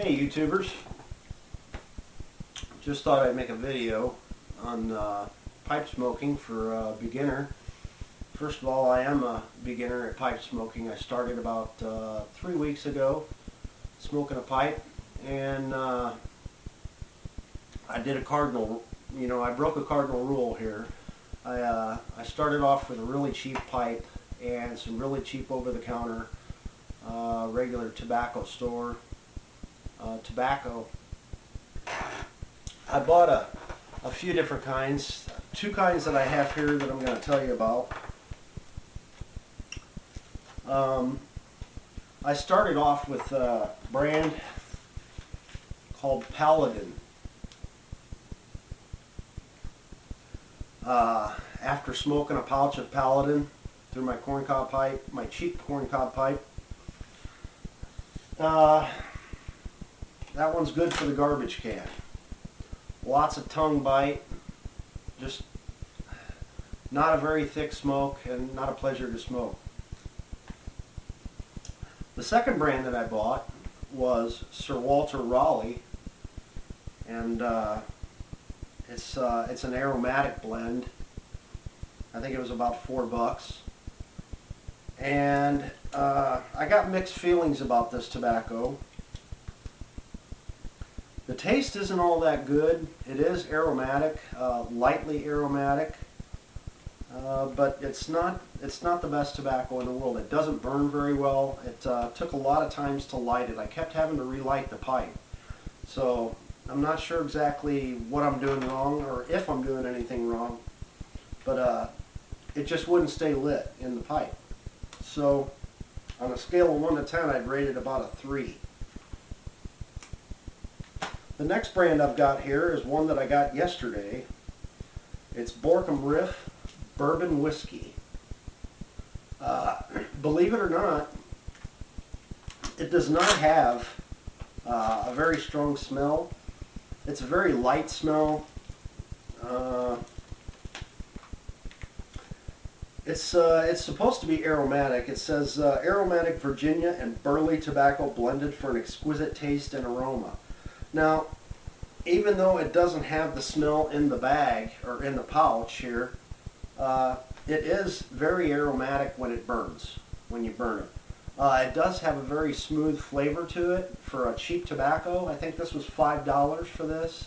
Hey YouTubers, just thought I'd make a video on pipe smoking for a beginner. First of all, I am a beginner at pipe smoking. I started about 3 weeks ago smoking a pipe, and I did a cardinal, I broke a cardinal rule here. I started off with a really cheap pipe and some really cheap over-the-counter regular tobacco store tobacco. I bought a few different kinds. Two kinds that I have here that I'm going to tell you about. I started off with a brand called Paladin. After smoking a pouch of Paladin through my corncob pipe, my cheap corncob pipe, that one's good for the garbage can. Lots of tongue bite, just not a very thick smoke and not a pleasure to smoke. The second brand that I bought was Sir Walter Raleigh, and it's an aromatic blend. I think it was about $4, and I got mixed feelings about this tobacco. The taste isn't all that good. It is aromatic, lightly aromatic, but it's not the best tobacco in the world. It doesn't burn very well. It took a lot of times to light it. I kept having to relight the pipe. So I'm not sure exactly what I'm doing wrong or if I'm doing anything wrong, but it just wouldn't stay lit in the pipe. So on a scale of 1 to 10, I'd rate it about a 3. The next brand I've got here is one that I got yesterday. It's Borkum Riff Bourbon Whiskey. Believe it or not, it does not have a very strong smell. It's a very light smell. It's supposed to be aromatic. It says aromatic Virginia and burley tobacco blended for an exquisite taste and aroma. Now, even though it doesn't have the smell in the bag or in the pouch here, it is very aromatic when it burns, when you burn it. It does have a very smooth flavor to it for a cheap tobacco. I think this was $5 for this,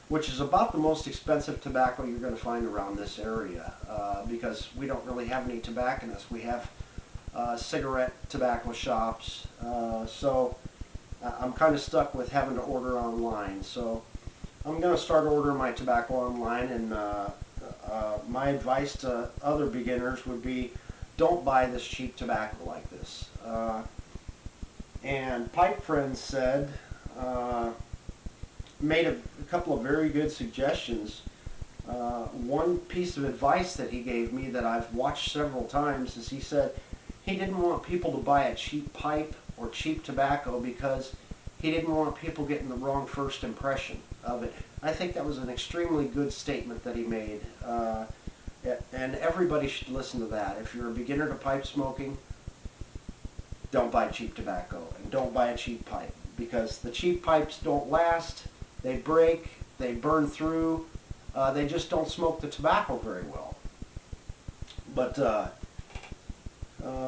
which is about the most expensive tobacco you're going to find around this area, because we don't really have any tobacconists. We have cigarette tobacco shops, so I'm kind of stuck with having to order online. So I'm going to start ordering my tobacco online, and my advice to other beginners would be, don't buy this cheap tobacco like this. And Pipe Friends said, made a couple of very good suggestions. One piece of advice that he gave me that I've watched several times is he said he didn't want people to buy a cheap pipe or cheap tobacco because he didn't want people getting the wrong first impression of it. I think that was an extremely good statement that he made, and everybody should listen to that. If you're a beginner to pipe smoking, don't buy cheap tobacco and don't buy a cheap pipe, because the cheap pipes don't last, they break, they burn through, they just don't smoke the tobacco very well. But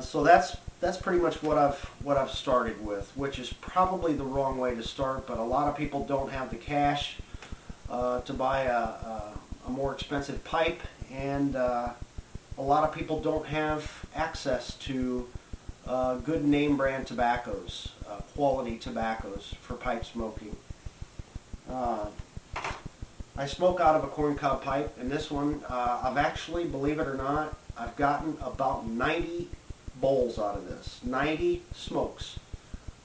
so that's pretty much what I've started with, which is probably the wrong way to start. But a lot of people don't have the cash to buy a more expensive pipe, and a lot of people don't have access to good name brand tobaccos, quality tobaccos for pipe smoking. I smoke out of a corncob pipe, and this one, I've actually, believe it or not, I've gotten about 90 bowls out of this, 90 smokes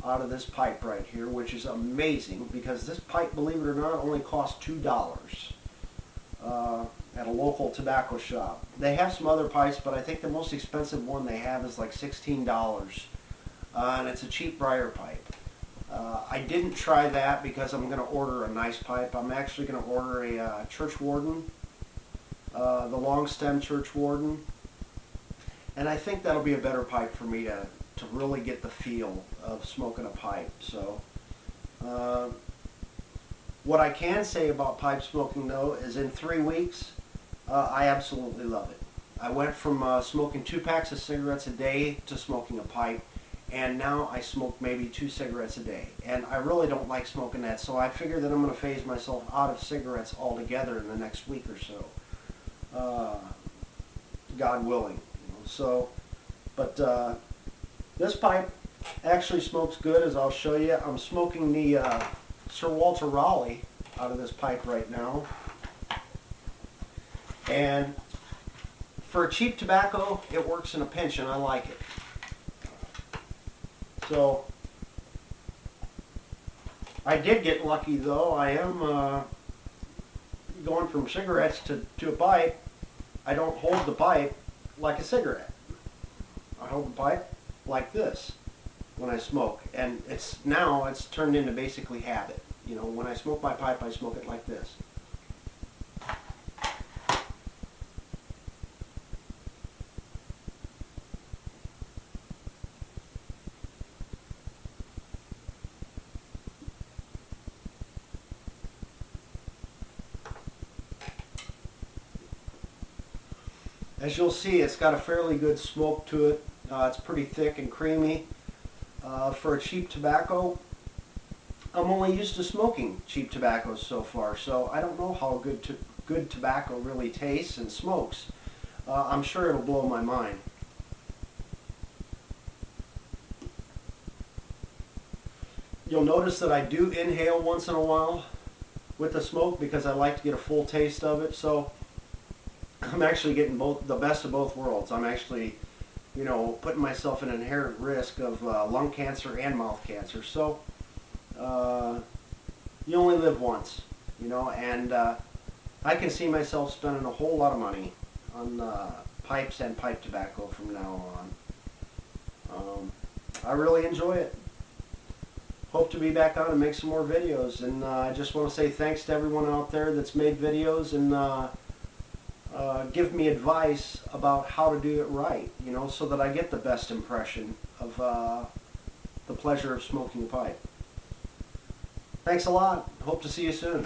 out of this pipe right here, which is amazing, because this pipe, believe it or not, only costs $2 at a local tobacco shop. They have some other pipes, but I think the most expensive one they have is like $16, and it's a cheap briar pipe. I didn't try that because I'm going to order a nice pipe. I'm actually going to order a Church Warden, the long stem Church Warden, and I think that'll be a better pipe for me to really get the feel of smoking a pipe. So Uh, what I can say about pipe smoking though is in 3 weeks, I absolutely love it. I went from smoking 2 packs of cigarettes a day to smoking a pipe, and now I smoke maybe 2 cigarettes a day. And I really don't like smoking that, so I figure that I'm going to phase myself out of cigarettes altogether in the next week or so. God willing. So, but this pipe actually smokes good, as I'll show you. I'm smoking the Sir Walter Raleigh out of this pipe right now. And for cheap tobacco, it works in a pinch, and I like it. So, I did get lucky though. I am going from cigarettes to a pipe. I don't hold the pipe like a cigarette. I hold the pipe like this when I smoke, and now it's turned into basically habit. You know, when I smoke my pipe, I smoke it like this. As you'll see, it's got a fairly good smoke to it. It's pretty thick and creamy. For a cheap tobacco, I'm only used to smoking cheap tobaccos so far, so I don't know how good tobacco really tastes and smokes. I'm sure it'll blow my mind. You'll notice that I do inhale once in a while with the smoke because I like to get a full taste of it. So I'm actually getting the best of both worlds. I'm actually, putting myself in an inherent risk of lung cancer and mouth cancer. So you only live once, and I can see myself spending a whole lot of money on pipes and pipe tobacco from now on. I really enjoy it. Hope to be back on and make some more videos, and I just want to say thanks to everyone out there that's made videos and give me advice about how to do it right, so that I get the best impression of the pleasure of smoking a pipe. Thanks a lot. Hope to see you soon.